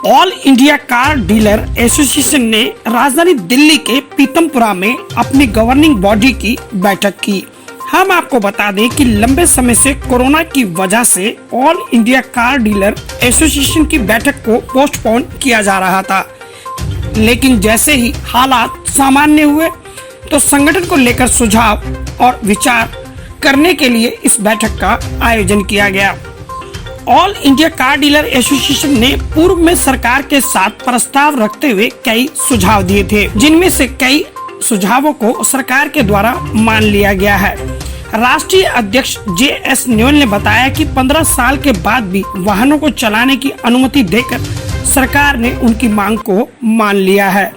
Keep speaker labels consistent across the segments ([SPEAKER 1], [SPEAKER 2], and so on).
[SPEAKER 1] All India car dealer association ने राजधानी दिल्ली के पीतमपुरा में अपनी गवर्निंग बॉडी की बैठक की। हम आपको बता दें कि लंबे समय से कोरोना की वजह से all India car dealer association की बैठक को पोस्टपोन किया जा रहा था, लेकिन जैसे ही हालात सामान्य हुए तो संगठन को लेकर सुझाव और विचार करने के लिए इस बैठक का आयोजन किया गया। All India car dealer association ने पूर्व में सरकार के साथ प्रस्ताव रखते हुए कई सुझाव दिए थे, जिनमें से कई सुझावों को सरकार के द्वारा मान लिया गया है। राष्ट्रीय अध्यक्ष JS न्योल ने बताया कि 15 साल के बाद भी वाहनों को चलाने की अनुमति देकर सरकार ने उनकी मांग को मान लिया है।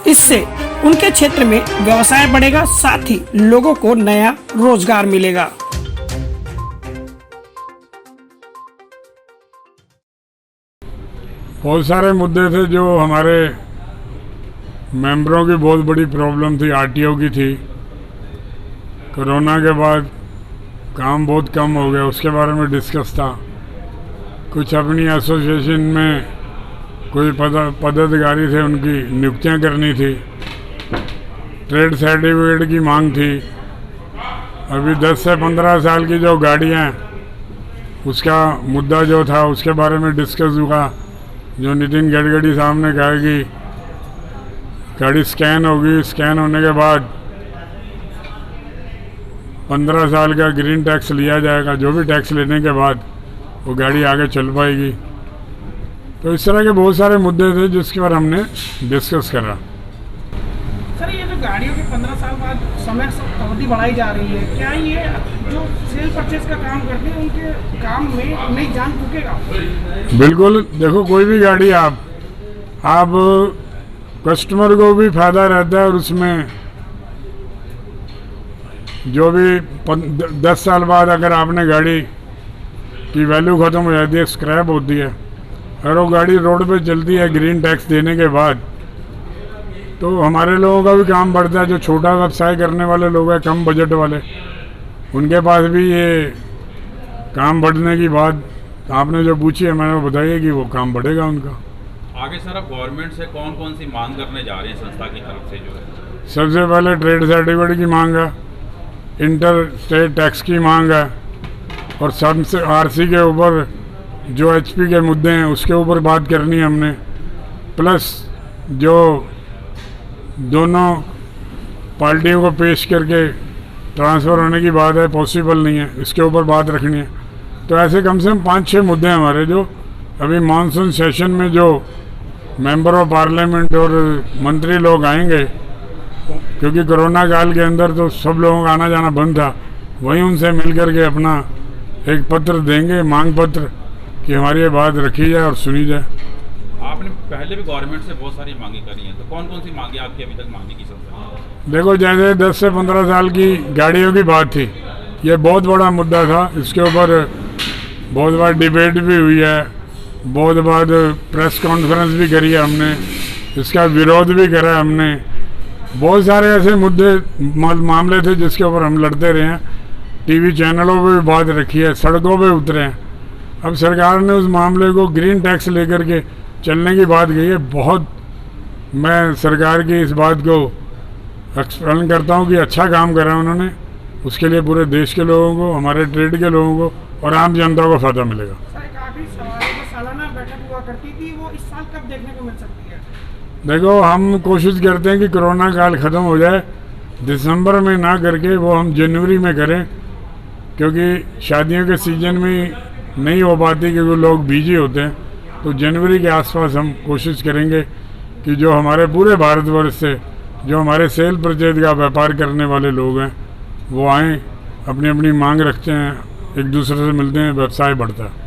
[SPEAKER 1] इससे उनके क्षेत्र में व्यवसाय बढ़ेगा, साथ ही लोगों को नया रोजगार मिलेगा।
[SPEAKER 2] बहुत सारे मुद्दे थे जो हमारे मेंबरों की बहुत बड़ी प्रॉब्लम थी, RTO की थी। कोरोना के बाद काम बहुत कम हो गया, उसके बारे में डिस्कस था। कुछ अपनी एसोसिएशन में कोई पदाधिकारी थे, उनकी नियुक्तियां करनी थी। ट्रेड सर्टिफिकेट की मांग थी। अभी 10 से 15 साल की जो गाड़ियां, उसका मुद्दा जो था उसके बारे में डिस्कस हुआ। जो नितिन गडकरी साहब ने कहा कि गाड़ी स्कैन होगी, स्कैन होने के बाद 15 साल का ग्रीन टैक्स लिया जाएगा। जो भी टैक्स लेने के बाद वो गाड़ी आगे चल पाएगी। तो इस तरह के बहुत सारे मुद्दे थे जिसके बारे हमने डिस्कस करा।
[SPEAKER 1] सर, ये जो गाड़ियों के 15 साल बाद समय अवधि बढ़ाई जा रही है, क्या ये जो सेल परचेज का काम करते हैं उनके काम में नई जान फूकेगा?
[SPEAKER 2] बिल्कुल। देखो, कोई भी गाड़ी आप कस्टमर को भी फायदा रहता है और उसमें जो भी 10 साल बाद अगर आपने गाड़ी की वैल्यू ख़त्म हो जाती है, स्क्रैप होती है, अगर वो गाड़ी रोड पे चलती है ग्रीन टैक्स देने के बाद, तो हमारे लोगों का भी काम बढ़ता है। जो छोटा व्यवसाय करने वाले लोग हैं, कम बजट वाले, उनके पास भी ये काम बढ़ने की बात आपने जो पूछी है, मैंने बताइए कि वो काम बढ़ेगा उनका।
[SPEAKER 3] आगे सर आप गवर्नमेंट से कौन कौन सी मांग करने जा रहे हैं संस्था की तरफ से? जो है
[SPEAKER 2] सबसे पहले ट्रेड सर्टिफिकेट की मांग है, इंटर स्टेट टैक्स की मांग है, और सबसे RC के ऊपर जो HP के मुद्दे हैं उसके ऊपर बात करनी है हमने। प्लस जो दोनों पार्टियों को पेश करके ट्रांसफ़र होने की बात है, पॉसिबल नहीं है, इसके ऊपर बात रखनी है। तो ऐसे कम से कम 5-6 मुद्दे हैं हमारे, जो अभी मानसून सेशन में जो मेंबर ऑफ पार्लियामेंट और मंत्री लोग आएंगे, क्योंकि कोरोना काल के अंदर तो सब लोगों का आना जाना बंद था, वहीं उनसे मिल करके अपना एक पत्र देंगे, मांग पत्र, कि हमारी ये बात रखी जाए और सुनी जाए।
[SPEAKER 3] आपने पहले भी गवर्नमेंट से बहुत सारी मांगी करी हैं, तो कौन कौन सी मांगी आपकी अभी तक मांगी की संस्था?
[SPEAKER 2] देखो, जैसे 10 से 15 साल की गाड़ियों की बात थी, ये बहुत बड़ा मुद्दा था। इसके ऊपर बहुत बार डिबेट भी हुई है, बहुत बार प्रेस कॉन्फ्रेंस भी करी है हमने, इसका विरोध भी करा है हमने। बहुत सारे ऐसे मुद्दे मामले थे जिसके ऊपर हम लड़ते रहे हैं। TV चैनलों पे भी बात रखी है, सड़कों पे उतरे हैं। अब सरकार ने उस मामले को ग्रीन टैक्स लेकर के चलने की बात कही है। बहुत मैं सरकार की इस बात को एक्सप्लेन करता हूँ कि अच्छा काम करा उन्होंने। उसके लिए पूरे देश के लोगों को, हमारे ट्रेड के लोगों को और आम जनता को फायदा मिलेगा।
[SPEAKER 1] सालाना बैठक हुआ करती थी, वो इस साल कब देखने को मिल सकती है?
[SPEAKER 2] देखो, हम कोशिश करते हैं कि कोरोना काल ख़त्म हो जाए, दिसंबर में ना करके वो हम जनवरी में करें, क्योंकि शादियों के सीजन में नहीं हो पाती क्योंकि लोग बिजी होते हैं। तो जनवरी के आसपास हम कोशिश करेंगे कि जो हमारे पूरे भारतवर्ष से जो हमारे सेल परचेज का व्यापार करने वाले लोग हैं वो आएँ, अपनी अपनी मांग रखते हैं, एक दूसरे से मिलते हैं, व्यवसाय बढ़ता है।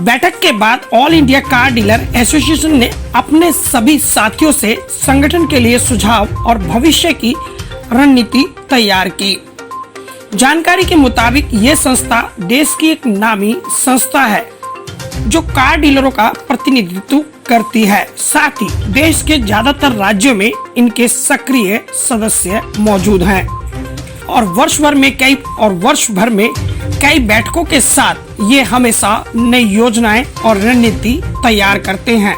[SPEAKER 1] बैठक के बाद all India car dealer association ने अपने सभी साथियों से संगठन के लिए सुझाव और भविष्य की रणनीति तैयार की। जानकारी के मुताबिक ये संस्था देश की एक नामी संस्था है जो कार डीलरों का प्रतिनिधित्व करती है। साथ ही देश के ज्यादातर राज्यों में इनके सक्रिय सदस्य मौजूद हैं और वर्ष भर में कई बैठकों के साथ ये हमेशा नई योजनाएं और रणनीति तैयार करते हैं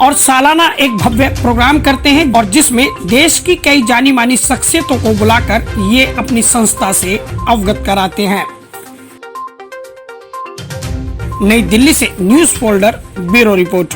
[SPEAKER 1] और सालाना एक भव्य प्रोग्राम करते हैं और जिसमें देश की कई जानी मानी शख्सियतों को बुलाकर ये अपनी संस्था से अवगत कराते हैं। नई दिल्ली से न्यूज फोल्डर ब्यूरो रिपोर्ट।